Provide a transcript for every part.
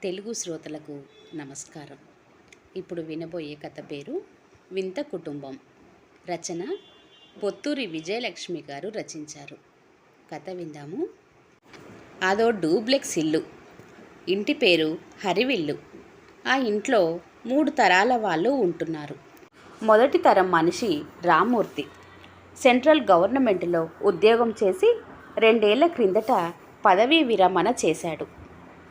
తెలుగు శ్రోతలకు నమస్కారం. ఇప్పుడు వినబోయే కథ పేరు వింత కుటుంబం. రచన పొత్తూరి విజయలక్ష్మి గారు రచించారు. కథ విందాము. అదో డూప్లెక్స్ ఇల్లు. ఇంటి పేరు హరివిల్లు. ఆ ఇంట్లో 3 తరాల వాళ్ళు ఉంటున్నారు. మొదటి తరం మనిషి రామ్మూర్తి సెంట్రల్ గవర్నమెంట్లో ఉద్యోగం చేసి 2 ఏళ్ల క్రిందట పదవీ విరమణ చేశాడు.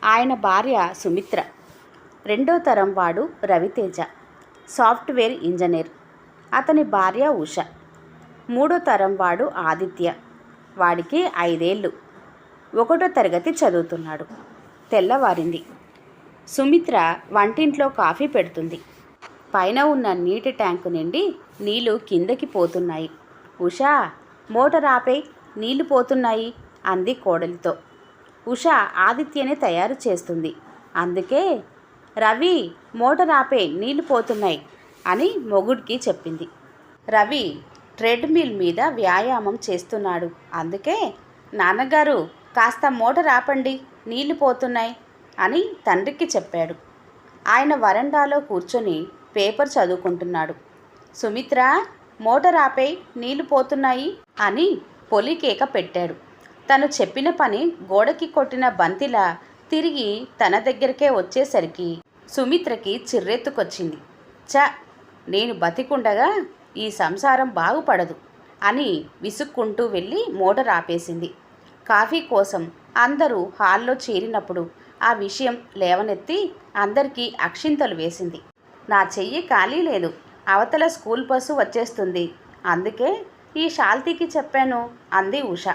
ఆయన భార్య సుమిత్ర. రెండో తరం వాడు రవితేజ, సాఫ్ట్వేర్ ఇంజనీర్. అతని భార్య ఉష. మూడో తరం వాడు ఆదిత్య. వాడికి 5 ఏళ్ళు. 1వ తరగతి చదువుతున్నాడు. తెల్లవారింది. సుమిత్ర వంటింట్లో కాఫీ పెడుతుంది. పైన ఉన్న నీటి ట్యాంకు నిండి నీళ్లు కిందకి పోతున్నాయి. ఉషా, మోటార్ ఆపే, నీళ్లు పోతున్నాయి అంది కోడలితో. ఉష ఆదిత్యని తయారు చేస్తుంది. అందుకే రవి, మోటార్ ఆపే, నీళ్లు పోతున్నాయి అని మొగుడికి చెప్పింది. రవి ట్రెడ్మిల్ మీద వ్యాయామం చేస్తున్నాడు. అందుకే నాన్నగారు కాస్త మోటార్ ఆపండి, నీళ్లు పోతున్నాయి అని తండ్రికి చెప్పాడు. ఆయన వరండాలో కూర్చొని పేపర్ చదువుకుంటున్నాడు. సుమిత్ర, మోటార్ ఆపే, నీళ్లు పోతున్నాయి అని పొలికేక పెట్టాడు. తను చెప్పిన పని గోడకి కొట్టిన బంతిలా తిరిగి తన దగ్గరికే వచ్చేసరికి సుమిత్రకి చిర్రెత్తుకొచ్చింది. నేను బతికుండగా ఈ సంసారం బాగుపడదు అని విసుక్కుంటూ వెళ్ళి మోటార్ ఆపేసింది. కాఫీ కోసం అందరూ హాల్లో చేరినప్పుడు ఆ విషయం లేవనెత్తి అందరికీ అక్షింతలు వేసింది. నా చెయ్యి ఖాళీ లేదు, అవతల స్కూల్ బస్సు వచ్చేస్తుంది, అందుకే ఈ శాల్తీకి చెప్పాను అంది ఉష.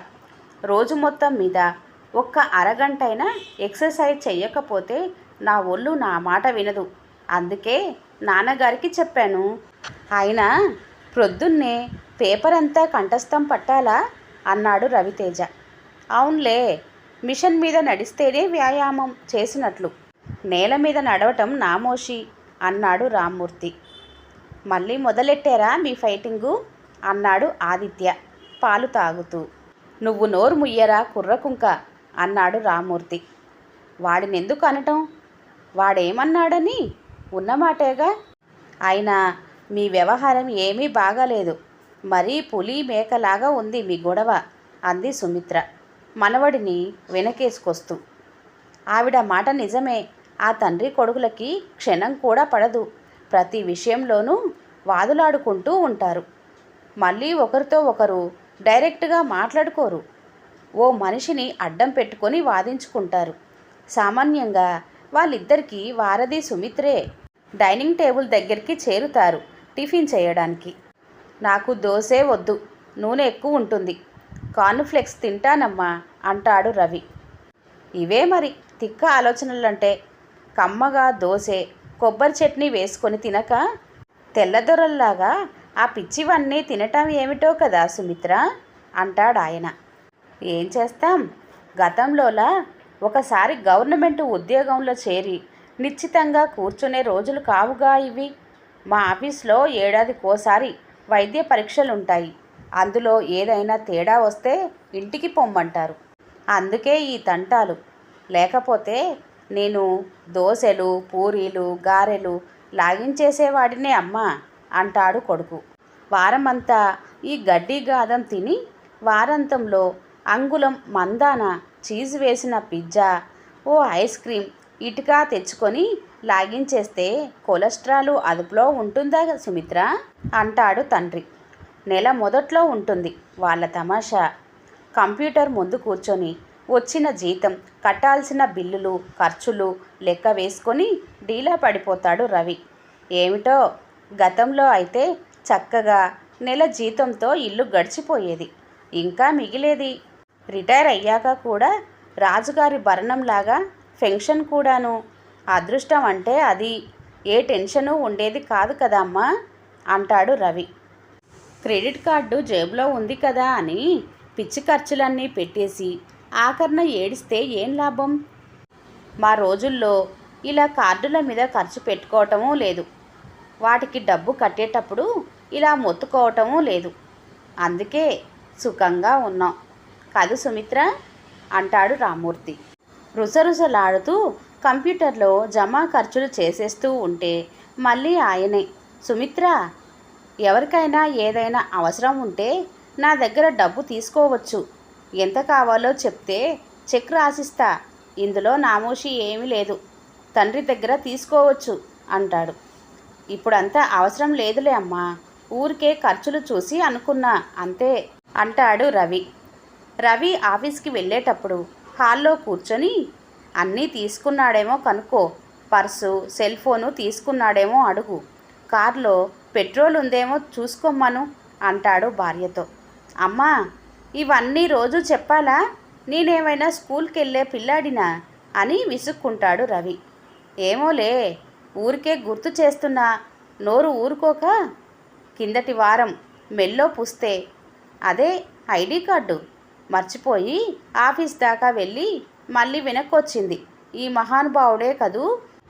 రోజు మొత్తం మీద ఒక్క అరగంటైనా ఎక్సర్సైజ్ చెయ్యకపోతే నా ఒళ్ళు నా మాట వినదు, అందుకే నాన్నగారికి చెప్పాను. ఆయన ప్రొద్దున్నే పేపర్ అంతా కంఠస్థం పట్టాలా అన్నాడు రవితేజ. అవునులే, మిషన్ మీద నడిస్తేనే వ్యాయామం చేసినట్లు, నేల మీద నడవటం నామోషి అన్నాడు రామ్మూర్తి. మళ్ళీ మొదలెట్టారా మీ ఫైటింగు అన్నాడు ఆదిత్య పాలు తాగుతూ. నువ్వు నోరు ముయ్యరా కుర్రకుంక అన్నాడు రామ్మూర్తి. వాడినెందుకు అనటం, వాడేమన్నాడని ఉన్నమాటేగా. అయినా మీ వ్యవహారం ఏమీ బాగాలేదు, మరీ పులి మేకలాగా ఉంది మీ గొడవ అంది సుమిత్ర మనవడిని వెనకేసుకొస్తూ. ఆవిడ మాట నిజమే. ఆ తండ్రి కొడుకులకి క్షణం కూడా పడదు. ప్రతి విషయంలోనూ వాదులాడుకుంటూ ఉంటారు. మళ్ళీ ఒకరితో ఒకరు డైరెక్ట్గా మాట్లాడుకోరు. ఓ మనిషిని అడ్డం పెట్టుకొని వాదించుకుంటారు. సామాన్యంగా వాళ్ళిద్దరికీ వారధి సుమిత్రే. డైనింగ్ టేబుల్ దగ్గరికి చేరుతారు టిఫిన్ చేయడానికి. నాకు దోసే వద్దు, నూనె ఎక్కువ ఉంటుంది, కార్న్ఫ్లెక్స్ తింటానమ్మా అంటాడు రవి. ఇవే మరి తిక్క ఆలోచనలంటే. కమ్మగా దోసే, కొబ్బరి చట్నీ వేసుకొని తినక తెల్లదొరల్లాగా ఆ పిచ్చివన్నీ తినటం ఏమిటో కదా సుమిత్ర అంటాడాయన. ఏం చేస్తాం, గతంలోలా ఒకసారి గవర్నమెంట్ ఉద్యోగంలో చేరి నిశ్చితంగా కూర్చునే రోజులు కావుగా ఇవి. మా ఆఫీస్లో ఏడాదికోసారి వైద్య పరీక్షలుంటాయి. అందులో ఏదైనా తేడా వస్తే ఇంటికి పొమ్మంటారు. అందుకే ఈ తంటాలు. లేకపోతే నేను దోశలు, పూరీలు, గారెలు లాగించేసేవాడినే అమ్మా అంటాడు కొడుకు. వారమంతా ఈ గడ్డి గాదం తిని వారాంతంలో అంగుళం మందాన చీజ్ వేసిన పిజ్జా, ఓ ఐస్ క్రీమ్, ఇటుక తెచ్చుకొని లాగించేస్తే కొలెస్ట్రాల్ అదుపులో ఉంటుందా సుమిత్ర అంటాడు తండ్రి. నెల మొదట్లో ఉంటుంది వాళ్ళ తమాషా. కంప్యూటర్ ముందు కూర్చొని వచ్చిన జీతం, కట్టాల్సిన బిల్లులు, ఖర్చులు లెక్క వేసుకొని డీలా పడిపోతాడు రవి. ఏమిటో గతంలో అయితే చక్కగా నెల జీతంతో ఇల్లు గడిచిపోయేది, ఇంకా మిగిలేది. రిటైర్ అయ్యాక కూడా రాజుగారి భరణంలాగా పెన్షన్ కూడాను. అదృష్టం అంటే అది. ఏ టెన్షను ఉండేది కాదు కదమ్మా అంటాడు రవి. క్రెడిట్ కార్డు జేబులో ఉంది కదా అని పిచ్చి ఖర్చులన్నీ పెట్టేసి ఆఖరణ ఏడిస్తే ఏం లాభం. మా రోజుల్లో ఇలా కార్డుల మీద ఖర్చు పెట్టుకోవటమూ లేదు, వాటికి డబ్బు కట్టేటప్పుడు ఇలా మొత్తుకోవటమూ లేదు. అందుకే సుఖంగా ఉన్నాం కదు సుమిత్ర అంటాడు రామ్మూర్తి. రుసరుసలాడుతూ కంప్యూటర్లో జమా ఖర్చులు చేసేస్తూ ఉంటే మళ్ళీ ఆయనే, సుమిత్ర, ఎవరికైనా ఏదైనా అవసరం ఉంటే నా దగ్గర డబ్బు తీసుకోవచ్చు, ఎంత కావాలో చెప్తే చెక్ రాసిస్తా, ఇందులో నామోషి ఏమీ లేదు, తండ్రి దగ్గర తీసుకోవచ్చు అంటాడు. ఇప్పుడంతా అవసరం లేదులే అమ్మా, ఊరికే ఖర్చులు చూసి అనుకున్నా అంతే అంటాడు రవి. రవి ఆఫీస్కి వెళ్ళేటప్పుడు హాల్లో కూర్చొని, అన్నీ తీసుకున్నాడేమో కనుక్కో, పర్సు, సెల్ ఫోను తీసుకున్నాడేమో అడుగు, కార్లో పెట్రోల్ ఉందేమో చూసుకోమ్మను అంటాడు భార్యతో. అమ్మా, ఇవన్నీ రోజు చెప్పాలా, నేనేమైనా స్కూల్కి వెళ్ళే పిల్లాడినా అని విసుక్కుంటాడు రవి. ఏమోలే, ఊరికే గుర్తు చేస్తున్నా, నోరు ఊరుకోక. కిందటి వారం మెల్లో పుస్తే అదే ఐడి కార్డు మర్చిపోయి ఆఫీస్ దాకా వెళ్ళి మళ్ళీ వెనక్కొచ్చింది ఈ మహానుభావుడే కదూ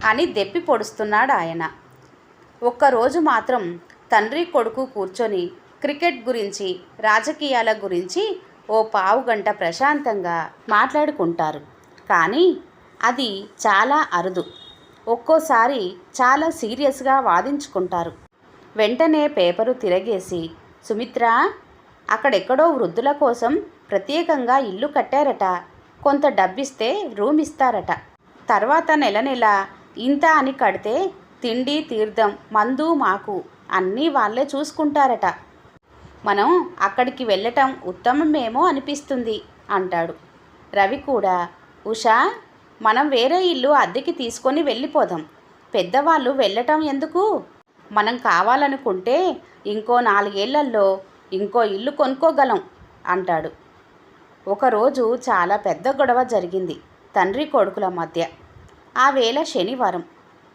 అని దెప్పి పొడుస్తున్నాడు ఆయన. ఒక్కరోజు మాత్రం తండ్రి కొడుకు కూర్చొని క్రికెట్ గురించి, రాజకీయాల గురించి ఓ పావుగంట ప్రశాంతంగా మాట్లాడుకుంటారు. కానీ అది చాలా అరుదు. ఒక్కోసారి చాలా సీరియస్గా వాదించుకుంటారు. వెంటనే పేపరు తిరగేసి, సుమిత్ర, అక్కడెక్కడో వృద్ధుల కోసం ప్రత్యేకంగా ఇల్లు కట్టారట, కొంత డబ్బిస్తే రూమ్ ఇస్తారట, తర్వాత నెల నెల ఇంత అని కడితే తిండి, తీర్థం, మందు, మాకు అన్నీ వాళ్ళే చూసుకుంటారట, మనం అక్కడికి వెళ్ళటం ఉత్తమమేమో అనిపిస్తుంది అంటాడు. రవి కూడా, ఉషా, మనం వేరే ఇల్లు అద్దెకి తీసుకొని వెళ్ళిపోదాం, పెద్దవాళ్ళు వెళ్ళటం ఎందుకు, మనం కావాలనుకుంటే ఇంకో 4 ఏళ్లలో ఇంకో ఇల్లు కొనుక్కోగలం అంటాడు. ఒకరోజు చాలా పెద్ద గొడవ జరిగింది తండ్రి కొడుకుల మధ్య. ఆ వేళ శనివారం,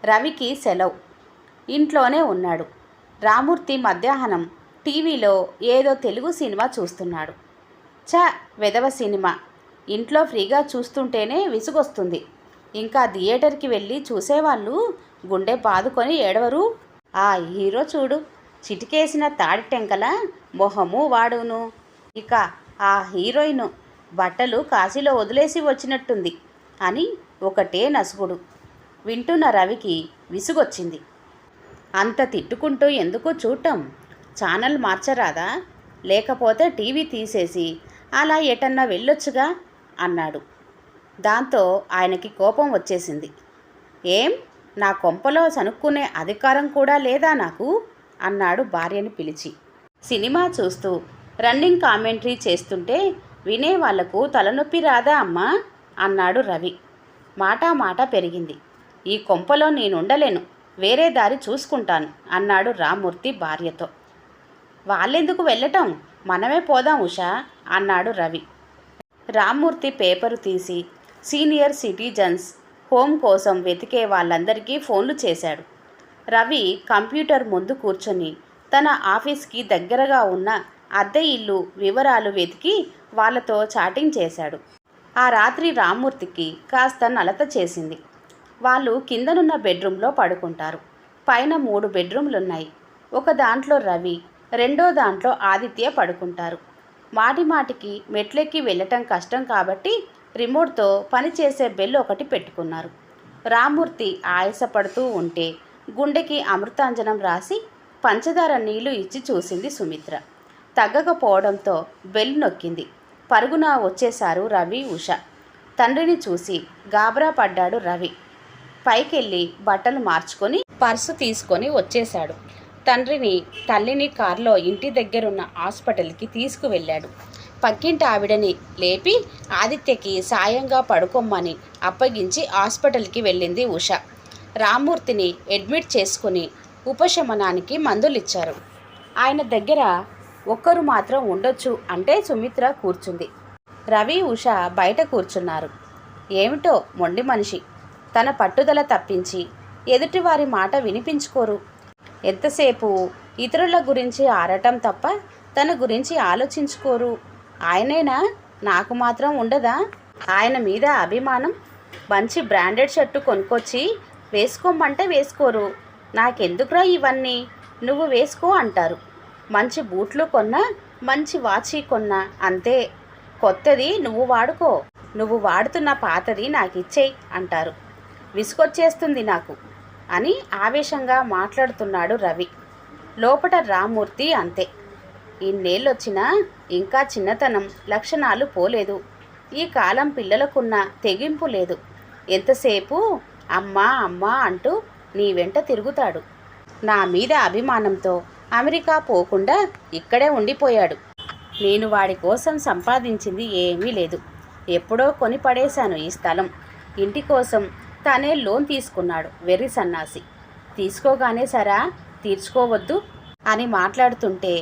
రవికి సెలవు, ఇంట్లోనే ఉన్నాడు. రామూర్తి మధ్యాహ్నం టీవీలో ఏదో తెలుగు సినిమా చూస్తున్నాడు. వెధవ సినిమా, ఇంట్లో ఫ్రీగా చూస్తుంటేనే విసుగొస్తుంది, ఇంకా థియేటర్కి వెళ్ళి చూసేవాళ్ళు గుండె బాదుకొని ఏడవరు. ఆ హీరో చూడు, చిటికేసిన తాడి టెంకల మొహము వాడును, ఇక ఆ హీరోయిన్ బట్టలు కాశీలో వదిలేసి వచ్చినట్టుంది అని ఒకటే నసుగుడు. వింటున్న రవికి విసుగొచ్చింది. అంత తిట్టుకుంటూ ఎందుకు చూడటం, ఛానల్ మార్చరాదా, లేకపోతే టీవీ తీసేసి అలా ఎటన్నా వెళ్ళొచ్చుగా అన్నాడు. దాంతో ఆయనకి కోపం వచ్చేసింది. ఏం, నా కొంపలో సనుక్కునే అధికారం కూడా లేదా నాకు అన్నాడు భార్యని పిలిచి. సినిమా చూస్తూ రన్నింగ్ కామెంటరీ చేస్తుంటే వినేవాళ్లకు తలనొప్పి రాదా అమ్మా అన్నాడు రవి. మాట పెరిగింది. ఈ కొంపలో నేనుండలేను, వేరే దారి చూసుకుంటాను అన్నాడు రామ్మూర్తి భార్యతో. వాళ్ళెందుకు వెళ్ళటం, మనమే పోదాం ఉషా అన్నాడు రవి. రామ్మూర్తి పేపరు తీసి సీనియర్ సిటిజన్స్ హోమ్ కోసం వెతికే వాళ్ళందరికీ ఫోన్లు చేశాడు. రవి కంప్యూటర్ ముందు కూర్చొని తన ఆఫీస్కి దగ్గరగా ఉన్న అద్దె ఇల్లు వివరాలు వెతికి వాళ్ళతో చాటింగ్ చేశాడు. ఆ రాత్రి రామ్మూర్తికి కాస్త నలత చేసింది. వాళ్ళు కిందనున్న బెడ్రూమ్లో పడుకుంటారు. పైన 3 బెడ్రూమ్లున్నాయి. ఒక దాంట్లో రవి, రెండో దాంట్లో ఆదిత్య పడుకుంటారు. మాటికి మెట్లెక్కి వెళ్ళటం కష్టం కాబట్టి రిమోట్తో పనిచేసే బెల్ ఒకటి పెట్టుకున్నారు. రామ్మూర్తి ఆయాసపడుతూ ఉంటే గుండెకి అమృతాంజనం రాసి పంచదార నీళ్లు ఇచ్చి చూసింది సుమిత్ర. తగ్గకపోవడంతో బెల్ నొక్కింది. పరుగున వచ్చేశారు రవి, ఉష. తండ్రిని చూసి గాబరా పడ్డాడు రవి. పైకెళ్ళి బట్టలు మార్చుకొని పర్సు తీసుకొని వచ్చేశాడు. తండ్రిని, తల్లిని కారులో ఇంటి దగ్గరున్న హాస్పిటల్కి తీసుకువెళ్ళాడు. పక్కింటి ఆవిడని లేపి ఆదిత్యకి సాయంగా పడుకోమ్మని అప్పగించి హాస్పిటల్కి వెళ్ళింది ఉష. రామ్మూర్తిని అడ్మిట్ చేసుకుని ఉపశమనానికి మందులిచ్చారు. ఆయన దగ్గర ఒక్కరు మాత్రం ఉండొచ్చు అంటే సుమిత్ర కూర్చుంది. రవి, ఉష బయట కూర్చున్నారు. ఏమిటో మొండి మనిషి, తన పట్టుదల తప్పించి ఎదుటివారి మాట వినిపించుకోరు. ఎంతసేపు ఇతరుల గురించి ఆడటం తప్ప తన గురించి ఆలోచించుకోరు. ఆయనేనా, నాకు మాత్రం ఉండదా ఆయన మీద అభిమానం? మంచి బ్రాండెడ్ షర్టు కొనుక్కొచ్చి వేసుకోమంటే వేసుకోరు. నాకెందుకురా ఇవన్నీ, నువ్వు వేసుకో అంటారు. మంచి బూట్లు కొన్నా, మంచి వాచి కొన్నా అంతే, కొత్తది నువ్వు వాడుకో, నువ్వు వాడుతున్న పాతది నాకు ఇచ్చేయి అంటారు. విసుగొచ్చేస్తుంది నాకు అని ఆవేశంగా మాట్లాడుతున్నాడు రవి. లోపట రామ్మూర్తి అంతే. ఇన్నేళ్ళొచ్చినా ఇంకా చిన్నతనం లక్షణాలు పోలేదు. ఈ కాలం పిల్లలకున్న తెగింపు లేదు. ఎంతసేపు అమ్మా అమ్మా అంటూ నీ వెంట తిరుగుతాడు. నా మీద అభిమానంతో అమెరికా పోకుండా ఇక్కడే ఉండిపోయాడు. నేను వాడి కోసం సంపాదించింది ఏమీ లేదు. ఎప్పుడో కొని పడేశాను ఈ స్థలం. ఇంటి కోసం తనే లోన్ తీసుకున్నాడు వెర్రి సన్నాసి. తీసుకోగానే సరా తీర్చుకోవద్దు అని మాట్లాడుతుంటే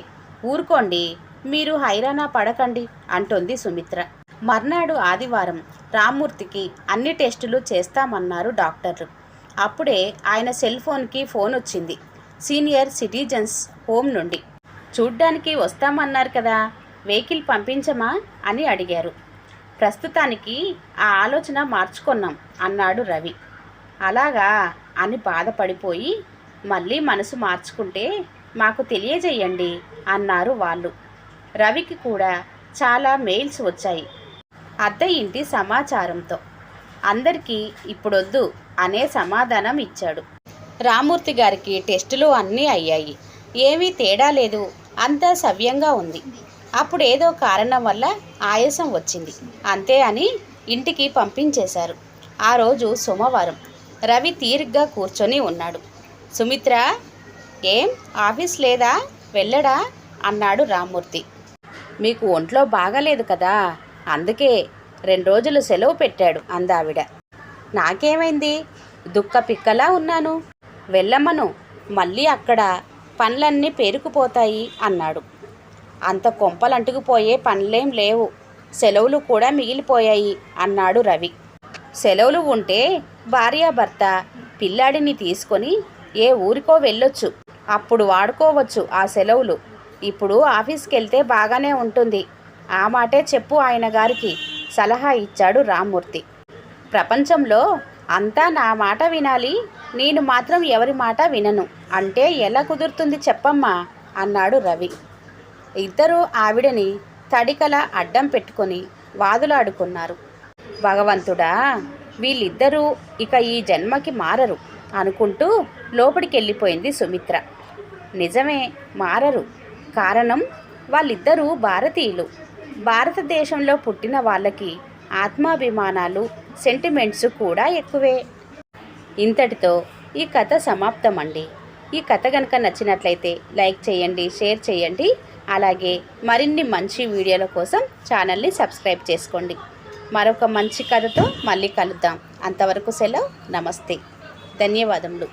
ఊరుకోండి, మీరు హైరానా పడకండి అంటోంది సుమిత్ర. మర్నాడు ఆదివారం రామ్మూర్తికి అన్ని టెస్టులు చేస్తామన్నారు డాక్టర్లు. అప్పుడే ఆయన సెల్ ఫోన్కి ఫోన్ వచ్చింది. సీనియర్ సిటిజన్స్ హోమ్ నుండి. చూడ్డానికి వస్తామన్నారు కదా, వెహికల్ పంపించమా అని అడిగారు. ప్రస్తుతానికి ఆ ఆలోచన మార్చుకున్నాం అన్నాడు రవి. అలాగా అని బాధపడిపోయి మళ్ళీ మనసు మార్చుకుంటే మాకు తెలియజేయండి అన్నారు వాళ్ళు. రవికి కూడా చాలా మెయిల్స్ వచ్చాయి అద్దె ఇంటి సమాచారంతో. అందరికీ ఇప్పుడొద్దు అనే సమాధానం ఇచ్చాడు. రామ్మూర్తి గారికి టెస్టులు అన్నీ అయ్యాయి. ఏమీ తేడా లేదు, అంతా సవ్యంగా ఉంది. అప్పుడేదో కారణం వల్ల ఆయాసం వచ్చింది అంతే అని ఇంటికి పంపించేశారు. ఆ రోజు సోమవారం. రవి తీరిగ్గా కూర్చొని ఉన్నాడు. సుమిత్ర, ఏం ఆఫీస్ లేదా, వెళ్ళడా అన్నాడు రామ్మూర్తి. మీకు ఒంట్లో బాగాలేదు కదా, అందుకే 2 రోజులు సెలవు పెట్టాడు అందావిడ. నాకేమైంది, దుక్క పిక్కలా ఉన్నాను. వెళ్ళమ్మను, మళ్ళీ అక్కడ పనులన్నీ పేరుకుపోతాయి అన్నాడు. అంత కొంపలంటుకుపోయే పనులేం లేవు, సెలవులు కూడా మిగిలిపోయాయి అన్నాడు రవి. సెలవులు ఉంటే భార్యాభర్త పిల్లాడిని తీసుకొని ఏ ఊరికో వెళ్ళొచ్చు, అప్పుడు వాడుకోవచ్చు ఆ సెలవులు. ఇప్పుడు ఆఫీస్కి వెళ్తే బాగానే ఉంటుంది. ఆ మాటే చెప్పు ఆయన గారికి సలహా ఇచ్చాడు రామ్మూర్తి. ప్రపంచంలో అంతా నా మాట వినాలి, నేను మాత్రం ఎవరి మాట వినను అంటే ఎలా కుదురుతుంది చెప్పమ్మా అన్నాడు రవి. ఇద్దరూ ఆవిడని తడికల అడ్డం పెట్టుకొని వాదులాడుకున్నారు. భగవంతుడా, వీళ్ళిద్దరూ ఇక ఈ జన్మకి మారరు అనుకుంటూ లోపలికి వెళ్ళిపోయింది సుమిత్ర. నిజమే, మారరు. కారణం వాళ్ళిద్దరూ భారతీయులు. భారతదేశంలో పుట్టిన వాళ్ళకి ఆత్మాభిమానాలు, సెంటిమెంట్స్ కూడా ఎక్కువే. ఇంతటితో ఈ కథ సమాప్తమండి. ఈ కథ కనుక నచ్చినట్లయితే లైక్ చేయండి, షేర్ చేయండి. అలాగే మరిన్ని మంచి వీడియోల కోసం ఛానల్ని సబ్స్క్రైబ్ చేసుకోండి. మరొక మంచి కథతో మళ్ళీ కలుద్దాం. అంతవరకు సెలవు. నమస్తే. ధన్యవాదములు.